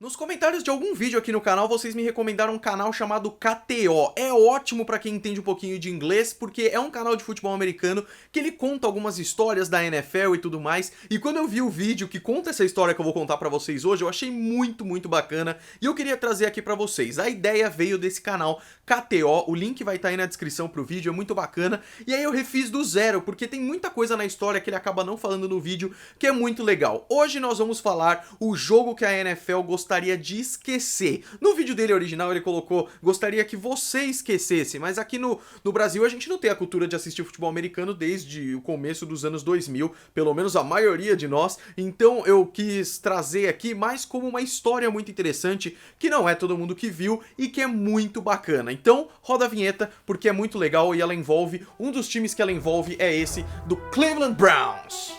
Nos comentários de algum vídeo aqui no canal, vocês me recomendaram um canal chamado KTO. É ótimo pra quem entende um pouquinho de inglês, porque é um canal de futebol americano que ele conta algumas histórias da NFL e tudo mais. E quando eu vi o vídeo que conta essa história que eu vou contar pra vocês hoje, eu achei muito bacana e eu queria trazer aqui pra vocês. A ideia veio desse canal KTO, o link vai estar aí na descrição pro vídeo, é muito bacana. E aí eu refiz do zero, porque tem muita coisa na história que ele acaba não falando no vídeo, que é muito legal. Hoje nós vamos falar o jogo que a NFL gostaria de esquecer. No vídeo dele original ele colocou, gostaria que você esquecesse, mas aqui no Brasil a gente não tem a cultura de assistir futebol americano desde o começo dos anos 2000, pelo menos a maioria de nós, então eu quis trazer aqui mais como uma história muito interessante, que não é todo mundo que viu e que é muito bacana. Então roda a vinheta, porque é muito legal e ela envolve, um dos times que ela envolve é esse do Cleveland Browns.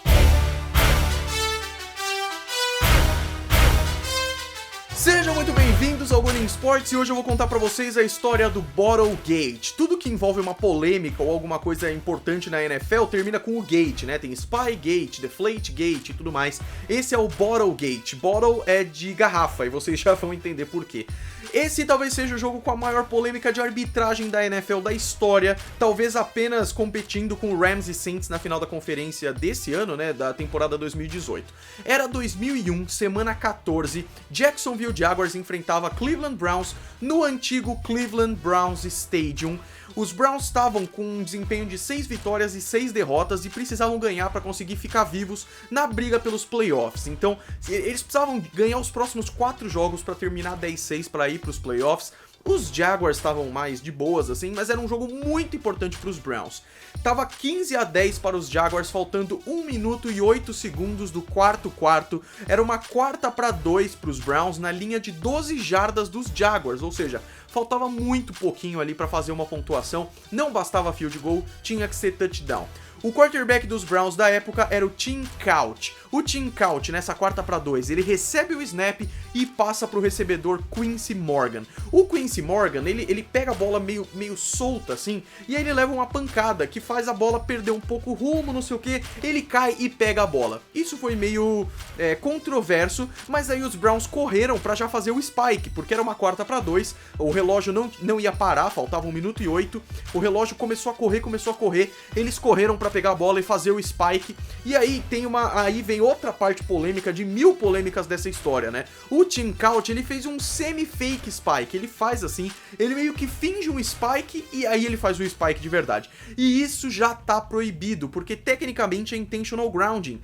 Sejam muito bem-vindos ao Going Sports e hoje eu vou contar pra vocês a história do Bottlegate. Tudo que envolve uma polêmica ou alguma coisa importante na NFL termina com o gate, né? Tem Spygate, Deflategate e tudo mais. Esse é o Bottlegate. Bottle é de garrafa e vocês já vão entender por quê. Esse talvez seja o jogo com a maior polêmica de arbitragem da NFL da história, talvez apenas competindo com o Rams e Saints na final da conferência desse ano, né, da temporada 2018. Era 2001, semana 14, Jacksonville Jaguars enfrentava Cleveland Browns no antigo Cleveland Browns Stadium. Os Browns estavam com um desempenho de 6 vitórias e 6 derrotas e precisavam ganhar para conseguir ficar vivos na briga pelos playoffs. Então, eles precisavam ganhar os próximos 4 jogos para terminar 10-6 para ir para os playoffs. Os Jaguars estavam mais de boas assim, mas era um jogo muito importante para os Browns. Tava 15-10 para os Jaguars, faltando 1 minuto e 8 segundos do quarto. Era uma 4-2 para os Browns na linha de 12 jardas dos Jaguars, ou seja, faltava muito pouquinho ali para fazer uma pontuação, não bastava field goal, tinha que ser touchdown. O quarterback dos Browns da época era o Tim Couch. O Tim Couch, nessa 4-2, ele recebe o snap e passa para o recebedor Quincy Morgan. O Quincy Morgan, ele pega a bola meio solta assim, e aí ele leva uma pancada que faz a bola perder um pouco o rumo, não sei o que, ele cai e pega a bola. Isso foi meio controverso, mas aí os Browns correram para já fazer o spike, porque era uma 4-2, o relógio não ia parar, faltava 1 minuto e 8, o relógio começou a correr, eles correram para pegar a bola e fazer o spike, e aí aí vem outra parte polêmica de 1000 polêmicas dessa história, né? O Tim Couch, ele fez um semi-fake spike, ele faz assim, ele meio que finge um spike e aí ele faz o spike de verdade. E isso já tá proibido, porque tecnicamente é intentional grounding.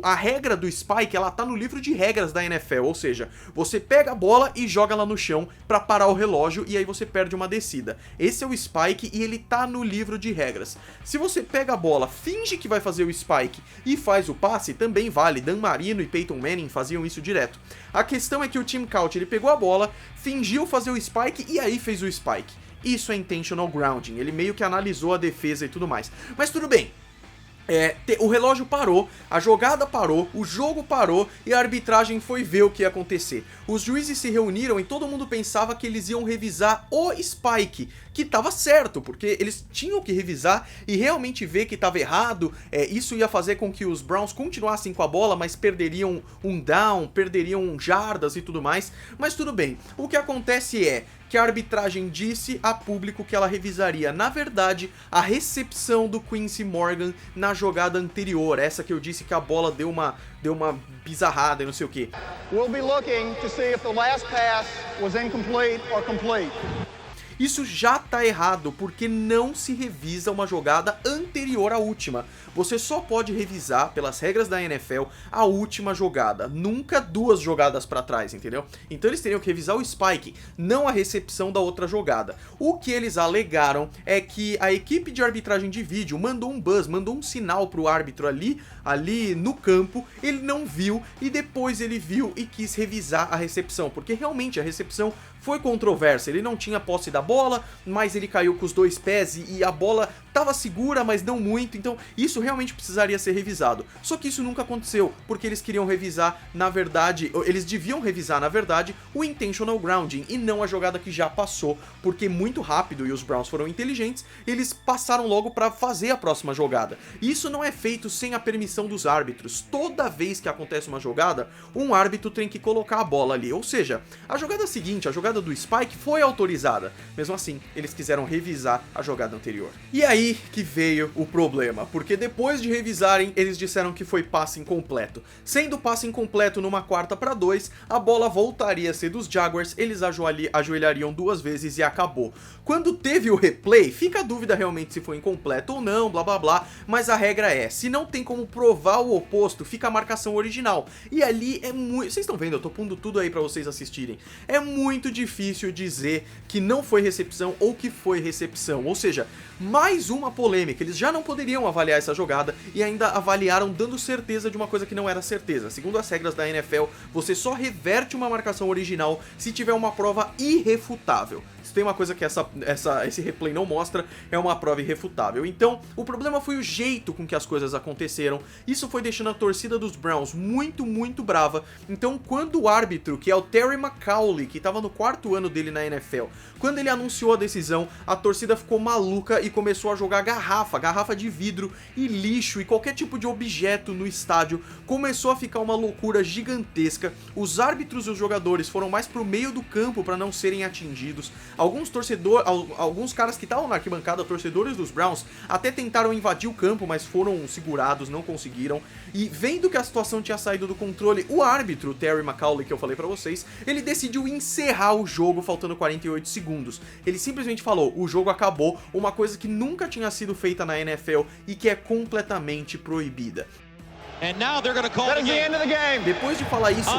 A regra do spike, ela tá no livro de regras da NFL, ou seja, você pega a bola e joga ela no chão pra parar o relógio e aí você perde uma descida. Esse é o spike e ele tá no livro de regras. Se você pega a bola, finge que vai fazer o spike e faz o passe, também vale. Dan Marino e Peyton Manning faziam isso direto. A questão é que o Tim Couch, ele pegou a bola, fingiu fazer o spike e aí fez o spike. Isso é intentional grounding, ele meio que analisou a defesa e tudo mais. Mas tudo bem. O relógio parou, a jogada parou, o jogo parou e a arbitragem foi ver o que ia acontecer. Os juízes se reuniram e todo mundo pensava que eles iam revisar o spike, que estava certo, porque eles tinham que revisar e realmente ver que estava errado. Isso ia fazer com que os Browns continuassem com a bola, mas perderiam um down, perderiam jardas e tudo mais. Mas tudo bem, o que acontece é que a arbitragem disse a público que ela revisaria, na verdade, a recepção do Quincy Morgan na jogada anterior, essa que eu disse que a bola deu uma bizarrada e não sei o que. We'll be looking to see if the last pass was incomplete or complete. Isso já tá errado, porque não se revisa uma jogada anterior à última. Você só pode revisar, pelas regras da NFL, a última jogada, nunca 2 jogadas pra trás, entendeu? Então eles teriam que revisar o spike, não a recepção da outra jogada. O que eles alegaram é que a equipe de arbitragem de vídeo mandou um buzz, mandou um sinal pro árbitro ali no campo, ele não viu e depois ele viu e quis revisar a recepção, porque realmente a recepção foi controversa, ele não tinha posse da bola, mas ele caiu com os 2 pés e a bola tava segura, mas não muito, então isso realmente precisaria ser revisado. Só que isso nunca aconteceu, porque eles queriam revisar, na verdade, eles deviam revisar, na verdade, o intentional grounding e não a jogada que já passou, porque muito rápido, e os Browns foram inteligentes, eles passaram logo pra fazer a próxima jogada. Isso não é feito sem a permissão dos árbitros. Toda vez que acontece uma jogada, um árbitro tem que colocar a bola ali, ou seja, a jogada seguinte, a jogada do Spike, foi autorizada. Mesmo assim, eles quiseram revisar a jogada anterior. E aí que veio o problema, porque depois de revisarem, eles disseram que foi passe incompleto. Sendo passe incompleto numa 4ª para 2, a bola voltaria a ser dos Jaguars, eles ajoelhariam 2 vezes e acabou. Quando teve o replay, fica a dúvida realmente se foi incompleto ou não, blá blá blá, mas a regra é, se não tem como provar o oposto, fica a marcação original. E ali é muito... Vocês estão vendo, eu tô pondo tudo aí pra vocês assistirem. É muito difícil dizer que não foi recepção ou que foi recepção, ou seja, mais uma polêmica. Eles já não poderiam avaliar essa jogada e ainda avaliaram dando certeza de uma coisa que não era certeza. Segundo as regras da NFL, você só reverte uma marcação original se tiver uma prova irrefutável. Se tem uma coisa que esse replay não mostra, é uma prova irrefutável. Então, o problema foi o jeito com que as coisas aconteceram. Isso foi deixando a torcida dos Browns muito, muito brava. Então, quando o árbitro, que é o Terry McAuley, que estava no 4º ano dele na NFL, quando ele anunciou a decisão, a torcida ficou maluca e começou a jogar garrafa de vidro e lixo e qualquer tipo de objeto no estádio. Começou a ficar uma loucura gigantesca. Os árbitros e os jogadores foram mais pro meio do campo para não serem atingidos. Alguns caras que estavam na arquibancada, torcedores dos Browns, até tentaram invadir o campo, mas foram segurados, não conseguiram. E vendo que a situação tinha saído do controle, o árbitro, Terry McAuley, que eu falei pra vocês, ele decidiu encerrar o jogo faltando 48 segundos. Ele simplesmente falou, o jogo acabou, uma coisa que nunca tinha sido feita na NFL e que é completamente proibida. Depois de falar isso,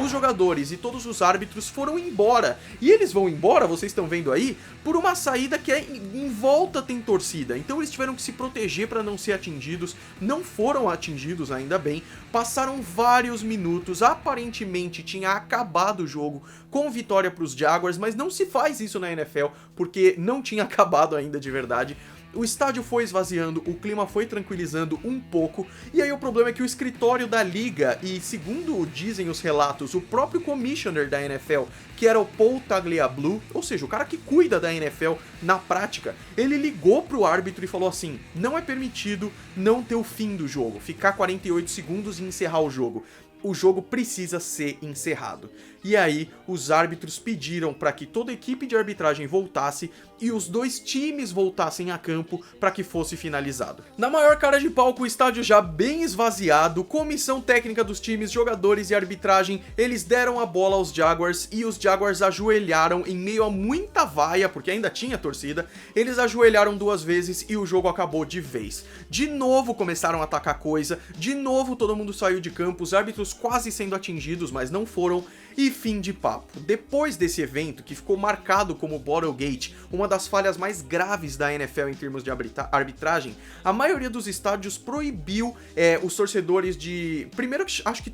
os jogadores e todos os árbitros foram embora. E eles vão embora, vocês estão vendo aí, por uma saída que em volta tem torcida. Então eles tiveram que se proteger para não ser atingidos. Não foram atingidos, ainda bem. Passaram vários minutos, aparentemente tinha acabado o jogo com vitória para os Jaguars, mas não se faz isso na NFL, porque não tinha acabado ainda de verdade. O estádio foi esvaziando, o clima foi tranquilizando um pouco, e aí o problema é que o escritório da liga, e segundo dizem os relatos, o próprio commissioner da NFL, que era o Paul Tagliabue, ou seja, o cara que cuida da NFL na prática, ele ligou pro árbitro e falou assim, não é permitido não ter o fim do jogo, ficar 48 segundos e encerrar o jogo. O jogo precisa ser encerrado. E aí, os árbitros pediram para que toda a equipe de arbitragem voltasse e os 2 times voltassem a campo para que fosse finalizado. Na maior cara de pau, com o estádio já bem esvaziado, comissão técnica dos times, jogadores e arbitragem, eles deram a bola aos Jaguars e os Jaguars ajoelharam em meio a muita vaia, porque ainda tinha torcida, eles ajoelharam 2 vezes e o jogo acabou de vez. De novo começaram a atacar coisa, de novo todo mundo saiu de campo, os árbitros quase sendo atingidos, mas não foram. E fim de papo. Depois desse evento, que ficou marcado como Bottlegate, uma das falhas mais graves da NFL em termos de arbitragem, a maioria dos estádios proibiu os torcedores de... Primeiro, acho que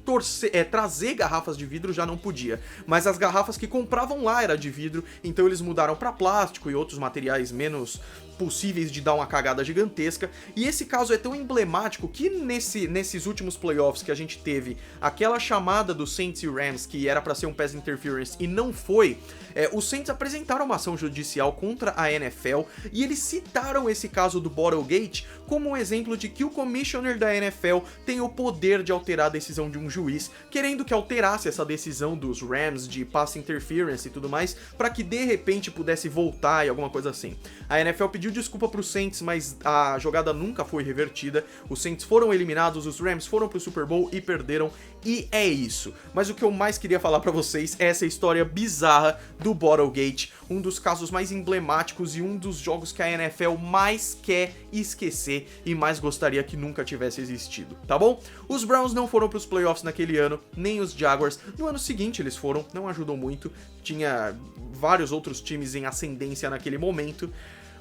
trazer garrafas de vidro já não podia, mas as garrafas que compravam lá era de vidro, então eles mudaram para plástico e outros materiais menos possíveis de dar uma cagada gigantesca. E esse caso é tão emblemático que nesses últimos playoffs que a gente teve aquela chamada do Saints e Rams que era para ser um pass interference e não foi, os Saints apresentaram uma ação judicial contra a NFL e eles citaram esse caso do Bottlegate como um exemplo de que o commissioner da NFL tem o poder de alterar a decisão de um juiz, querendo que alterasse essa decisão dos Rams de pass interference e tudo mais, para que de repente pudesse voltar e alguma coisa assim. A NFL pediu desculpa pro Saints, mas a jogada nunca foi revertida. Os Saints foram eliminados, os Rams foram pro Super Bowl e perderam, e é isso. Mas o que eu mais queria falar pra vocês é essa história bizarra do Bottlegate, um dos casos mais emblemáticos e um dos jogos que a NFL mais quer esquecer e mais gostaria que nunca tivesse existido, tá bom? Os Browns não foram pros playoffs naquele ano, nem os Jaguars. No ano seguinte eles foram, não ajudou muito, tinha vários outros times em ascendência naquele momento.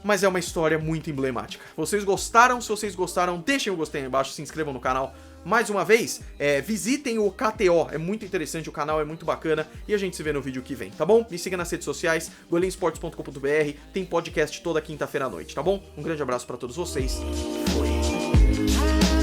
mas é uma história muito emblemática. Vocês gostaram? Se vocês gostaram, deixem o gostei aí embaixo, se inscrevam no canal. Mais uma vez, visitem o KTO, é muito interessante, o canal é muito bacana, e a gente se vê no vídeo que vem, tá bom? Me siga nas redes sociais, golemesports.com.br, tem podcast toda quinta-feira à noite, tá bom? Um grande abraço pra todos vocês, fui!